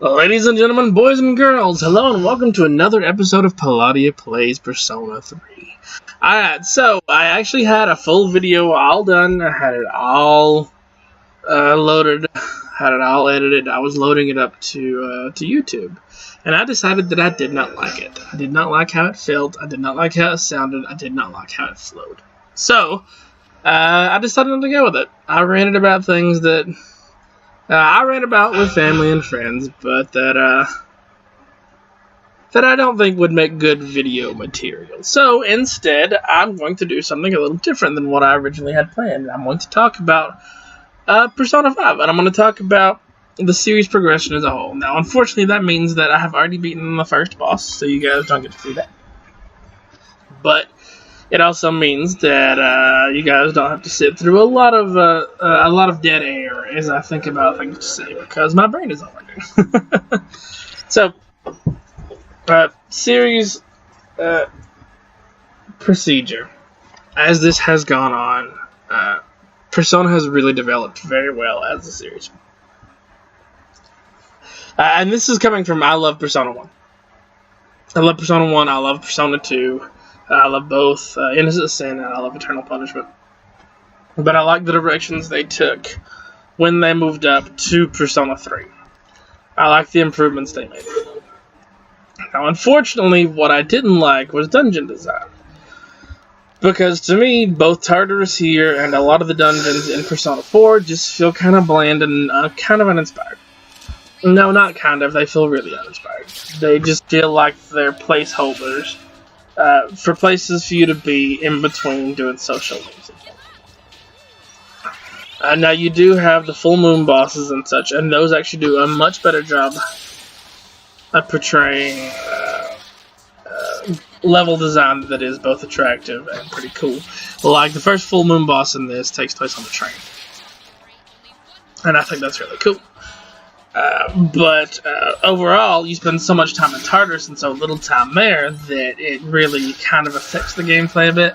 Ladies and gentlemen, boys and girls, hello and welcome to another episode of Palladia Plays Persona 3. Alright, so I actually had a full video all done. I had it all loaded, had it all edited. I was loading it up to YouTube. And I decided that I did not like it. I did not like how it felt. I did not like how it sounded. I did not like how it flowed. So, I decided not to go with it. I ranted about things that I rant about with family and friends, but that I don't think would make good video material. So instead, I'm going to do something a little different than what I originally had planned. I'm going to talk about Persona 5, and I'm going to talk about the series progression as a whole. Now, unfortunately, that means that I have already beaten the first boss, so you guys don't get to see that. But it also means that you guys don't have to sit through a lot of dead air as I think about things to say, because my brain is not working. So, series procedure. As this has gone on, Persona has really developed very well as a series. And this is coming from I love Persona 1. I love Persona 1, I love Persona 2. I love both Innocent Sin and I love Eternal Punishment. But I like the directions they took when they moved up to Persona 3. I like the improvements they made. Now, unfortunately, what I didn't like was dungeon design. Because to me, both Tartarus here and a lot of the dungeons in Persona 4 just feel kind of bland and kind of uninspired. No, not kind of. They feel really uninspired. They just feel like they're placeholders. For places for you to be in between doing social music. Now you do have the full moon bosses and such, and those actually do a much better job at portraying level design that is both attractive and pretty cool. Like the first full moon boss in this takes place on the train, and I think that's really cool. But overall, you spend so much time in Tartarus and so little time there that it really kind of affects the gameplay a bit.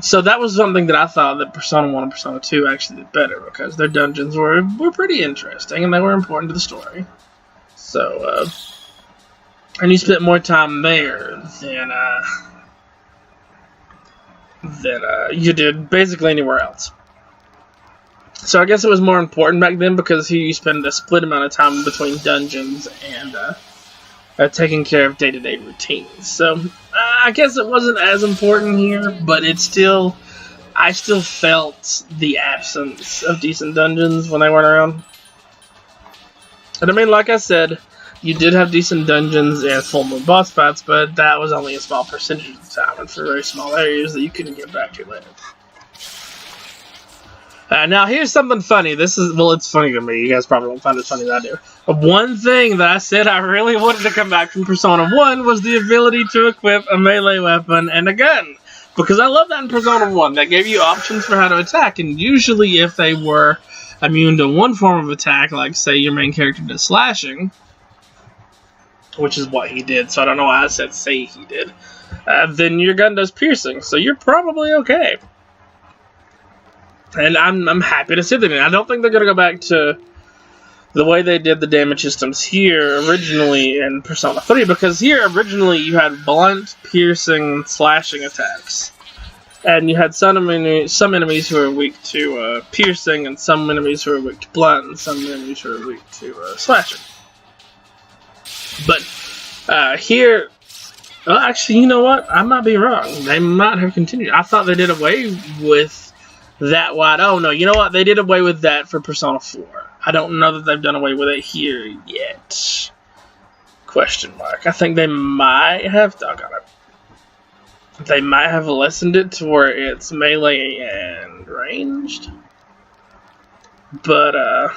So that was something that I thought that Persona 1 and Persona 2 actually did better, because their dungeons were pretty interesting and they were important to the story. So, and you spent more time there than you did basically anywhere else. So I guess it was more important back then, because here you spend a split amount of time between dungeons and taking care of day-to-day routines. So I guess it wasn't as important here, but I still felt the absence of decent dungeons when they weren't around. And I mean, like I said, you did have decent dungeons and full moon boss fights, but that was only a small percentage of the time, and for very small areas that you couldn't get back to later. Now, here's something funny. It's funny to me. You guys probably won't find it funny as I do. One thing that I said I really wanted to come back from Persona 1 was the ability to equip a melee weapon and a gun. Because I love that in Persona 1. That gave you options for how to attack, and usually if they were immune to one form of attack, like, say, your main character did slashing, which is what he did, so I don't know why I said say he did, then your gun does piercing, so you're probably okay. And I'm happy to see that. I don't think they're going to go back to the way they did the damage systems here originally in Persona 3, because here originally you had blunt, piercing, slashing attacks. And you had some enemies who were weak to piercing, and some enemies who were weak to blunt, and some enemies who were weak to slashing. But here, well, actually, you know what? I might be wrong. They might have continued. I thought they did away with that wide. Oh no, you know what? They did away with that for Persona 4. I don't know that they've done away with it here yet. Question mark. I think they might have. Doggone it. They might have lessened it to where it's melee and ranged. But I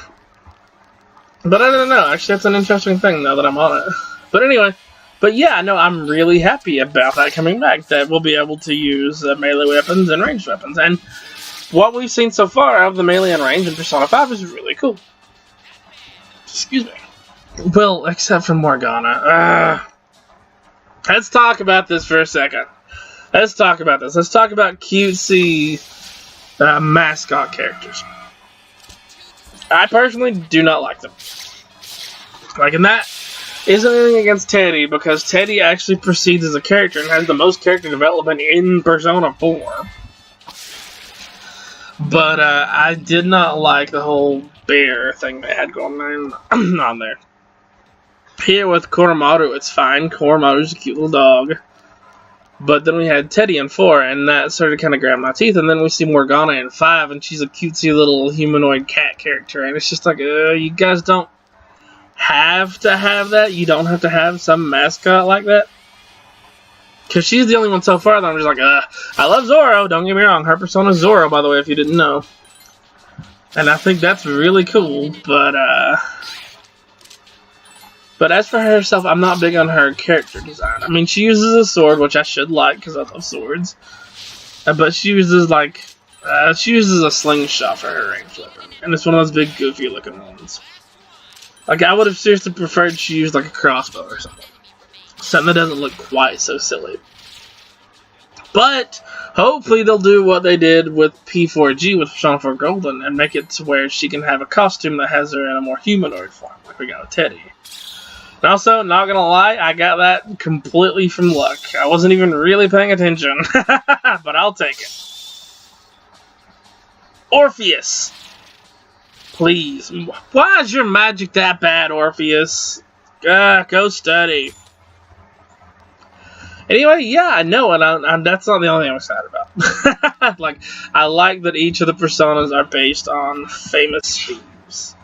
don't know. Actually, that's an interesting thing now that I'm on it. But anyway. But yeah, no, I'm really happy about that coming back. That we'll be able to use melee weapons and ranged weapons. And what we've seen so far of the melee and range in Persona 5 is really cool. Excuse me. Well, except for Morgana. Let's talk about this for a second. Let's talk about this. Let's talk about cutesy mascot characters. I personally do not like them. Like, and that isn't anything against Teddy, because Teddy actually proceeds as a character and has the most character development in Persona 4. But I did not like the whole bear thing they had going on there. Here with Koromaru, it's fine. Koromaru's a cute little dog. But then we had Teddy in 4, and that started kind of grabbing my teeth. And then we see Morgana in 5, and she's a cutesy little humanoid cat character. And it's just like, you guys don't have to have that. You don't have to have some mascot like that. Because she's the only one so far that I'm just like, I love Zoro, don't get me wrong. Her persona's Zoro, by the way, if you didn't know. And I think that's really cool, but as for herself, I'm not big on her character design. I mean, she uses a sword, which I should like, because I love swords. But she uses, a slingshot for her ranged weapon. And it's one of those big, goofy-looking ones. Like, I would have seriously preferred she used, like, a crossbow or something. Something that doesn't look quite so silly. But hopefully they'll do what they did with P4G with Persona 4 Golden and make it to where she can have a costume that has her in a more humanoid form, like we got with Teddy. And also, not gonna lie, I got that completely from luck. I wasn't even really paying attention, but I'll take it. Orpheus! Please. Why is your magic that bad, Orpheus? Go study. Anyway, yeah, I know, and that's not the only thing I'm excited about. I like that each of the personas are based on famous thieves.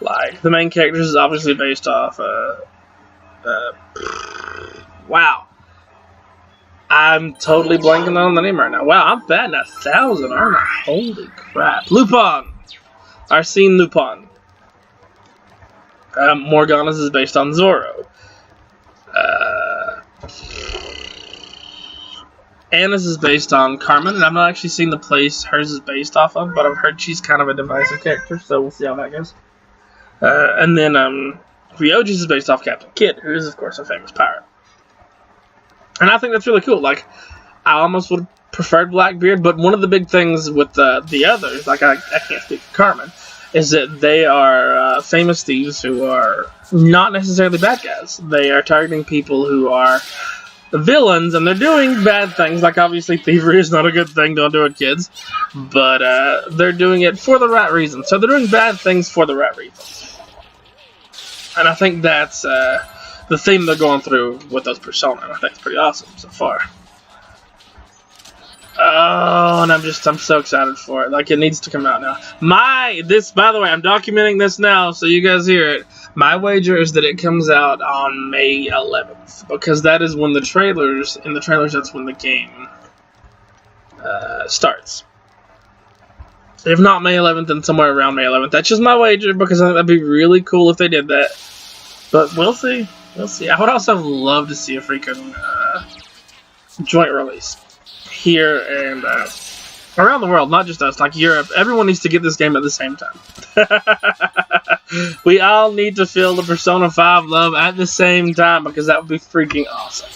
Like, the main character is obviously based off, wow. I'm totally blanking on the name right now. Wow, I'm batting 1,000, aren't I? Holy crap. Lupin! Arsene Lupin. Morgana's is based on Zoro. Anna's is based on Carmen, and I've not actually seen the place hers is based off of, but I've heard she's kind of a divisive character, so we'll see how that goes. And then, Ryoji's is based off Captain Kidd, who is, of course, a famous pirate. And I think that's really cool. Like, I almost would have preferred Blackbeard, but one of the big things with the others, like, I can't speak for Carmen, is that they are famous thieves who are not necessarily bad guys. They are targeting people who are the villains, and they're doing bad things. Like, obviously, thievery is not a good thing. Don't do it, kids. But they're doing it for the right reasons. So they're doing bad things for the right reasons. And I think that's the theme they're going through with those personas. I think it's pretty awesome so far. Oh, and I'm so excited for it. Like, it needs to come out now. By the way, I'm documenting this now so you guys hear it. My wager is that it comes out on May 11th, because that is when in the trailers, that's when the game starts. If not May 11th, then somewhere around May 11th. That's just my wager, because I think that'd be really cool if they did that. But we'll see. We'll see. I would also love to see a freaking joint release here and around the world, not just us, like Europe. Everyone needs to get this game at the same time. We all need to feel the Persona 5 love at the same time, because that would be freaking awesome.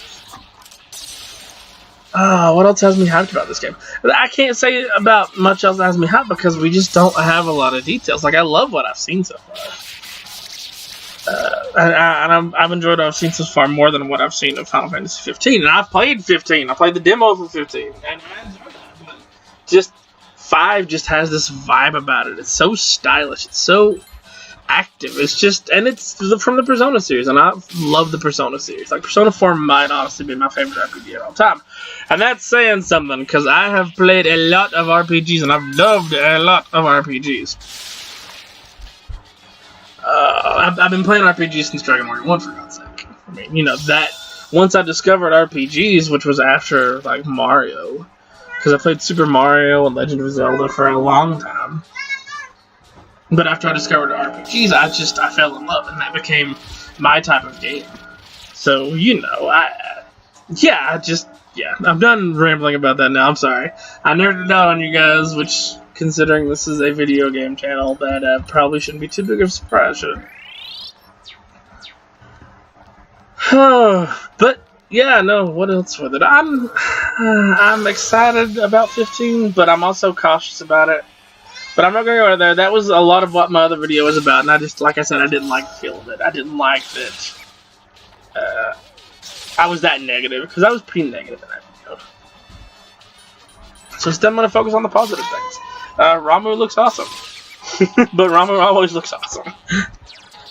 What else has me hyped about this game? I can't say about much else that has me hyped, because we just don't have a lot of details. Like, I love what I've seen so far. I've enjoyed what I've seen so far more than what I've seen of Final Fantasy 15. And I've played 15. I played the demo for 15. And I enjoyed that. But just 5 just has this vibe about it. It's so stylish. It's so active. It's just, and it's from the Persona series, and I love the Persona series. Like, Persona 4 might honestly be my favorite RPG of all time. And that's saying something, because I have played a lot of RPGs, and I've loved a lot of RPGs. I've been playing RPGs since Dragon Warrior 1, for God's sake. I mean, you know, that, once I discovered RPGs, which was after, like, Mario, because I played Super Mario and Legend of Zelda for a long time. But after I discovered RPGs, I fell in love, and that became my type of game. So, you know, I'm done rambling about that now, I'm sorry. I nerded out on you guys, which, considering this is a video game channel, that probably shouldn't be too big of a surprise, should it? But, yeah, no, what else with it? I'm excited about 15, but I'm also cautious about it. But I'm not going to go there. That was a lot of what my other video was about, and I just, like I said, I didn't like the feel of it. I didn't like that I was that negative, because I was pretty negative in that video. So instead I'm going to focus on the positive things. Ramu looks awesome. But Ramu always looks awesome.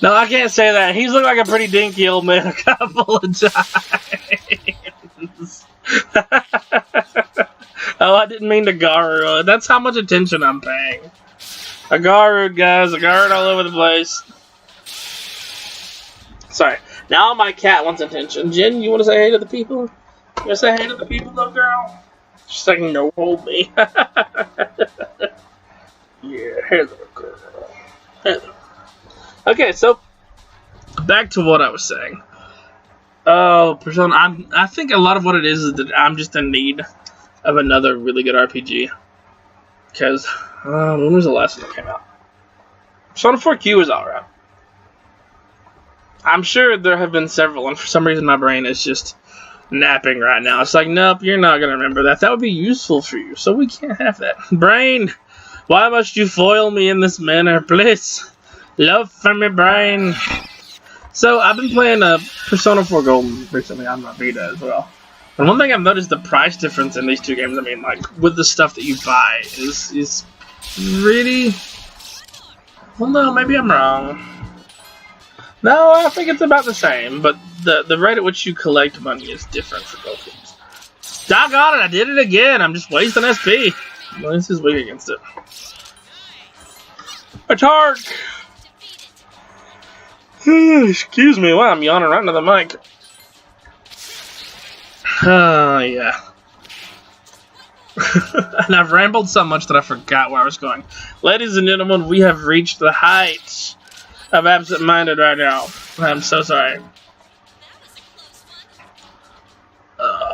No, I can't say that. He's looked like a pretty dinky old man a couple of times. Oh, I didn't mean to Garu. That's how much attention I'm paying. A Garu, guys. A Garu all over the place. Sorry. Now my cat wants attention. Jen, you want to say hey to the people? You want to say hey to the people, though, girl? She's like, no, hold me. Yeah, hello, girl. Hello. Okay, so back to what I was saying. Oh, Persona. I think a lot of what it is that I'm just in need of another really good RPG. Because when was the last one that came out? Persona 4Q is alright. I'm sure there have been several, and for some reason my brain is just napping right now. It's like, nope, you're not going to remember that. That would be useful for you, so we can't have that. Brain, why must you foil me in this manner, please? Love from your brain. So, I've been playing Persona 4 Golden recently on my Vita as well. And one thing I've noticed, the price difference in these two games, I mean, like, with the stuff that you buy, is really... Well, no, maybe I'm wrong. No, I think it's about the same, but the rate at which you collect money is different for both games. Doggone it, I did it again! I'm just wasting SP! Well, this is weak against it. Attack! Excuse me, wow, I'm yawning right into the mic. Yeah. And I've rambled so much that I forgot where I was going. Ladies and gentlemen, we have reached the heights of absent-minded right now. I'm so sorry.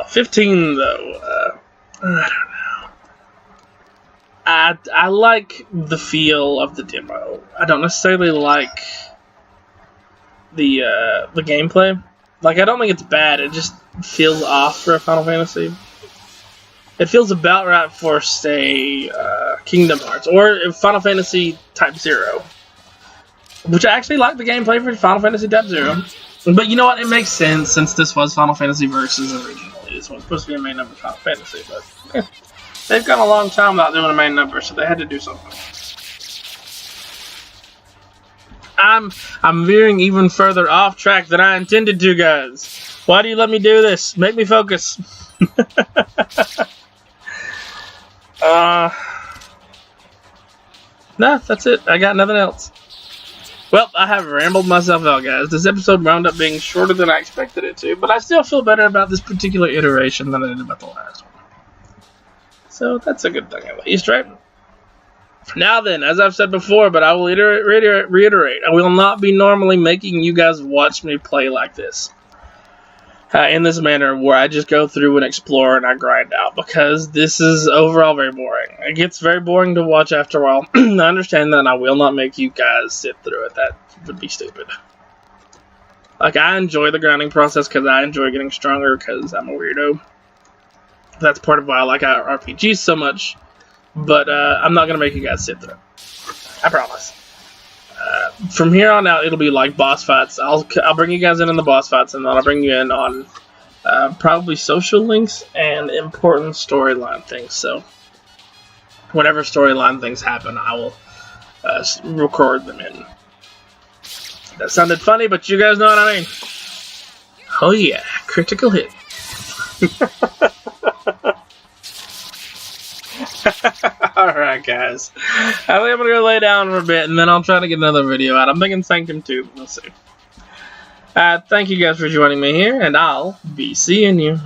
15, though. I don't know. I like the feel of the demo. I don't necessarily like the gameplay. Like, I don't think it's bad. It just feels off for a Final Fantasy. It feels about right for, say, Kingdom Hearts or Final Fantasy Type 0. Which I actually like the gameplay for Final Fantasy Type 0. But you know what? It makes sense since this was Final Fantasy Versus originally. This was supposed to be a main number Final Fantasy, but yeah. They've gone a long time without doing a main number, so they had to do something. I'm veering even further off track than I intended to, guys. Why do you let me do this? Make me focus. Nah, that's it. I got nothing else. Well, I have rambled myself out, guys. This episode wound up being shorter than I expected it to, but I still feel better about this particular iteration than I did about the last one. So that's a good thing, at least, right? Now then, as I've said before, but I will reiterate, I will not be normally making you guys watch me play like this. In this manner, where I just go through and explore and I grind out, because this is overall very boring. It gets very boring to watch after a while. I understand that, and I will not make you guys sit through it. That would be stupid. Like, I enjoy the grinding process because I enjoy getting stronger because I'm a weirdo. That's part of why I like RPGs so much. But I'm not going to make you guys sit through it. I promise. From here on out, it'll be like boss fights. I'll bring you guys in on the boss fights, and then I'll bring you in on probably social links and important storyline things. So, whenever storyline things happen, I will record them in. That sounded funny, but you guys know what I mean. Oh yeah, critical hit. Alright, guys. I think I'm gonna go lay down for a bit, and then I'll try to get another video out. I'm thinking Sanctum 2, but we'll see. Thank you guys for joining me here, and I'll be seeing you.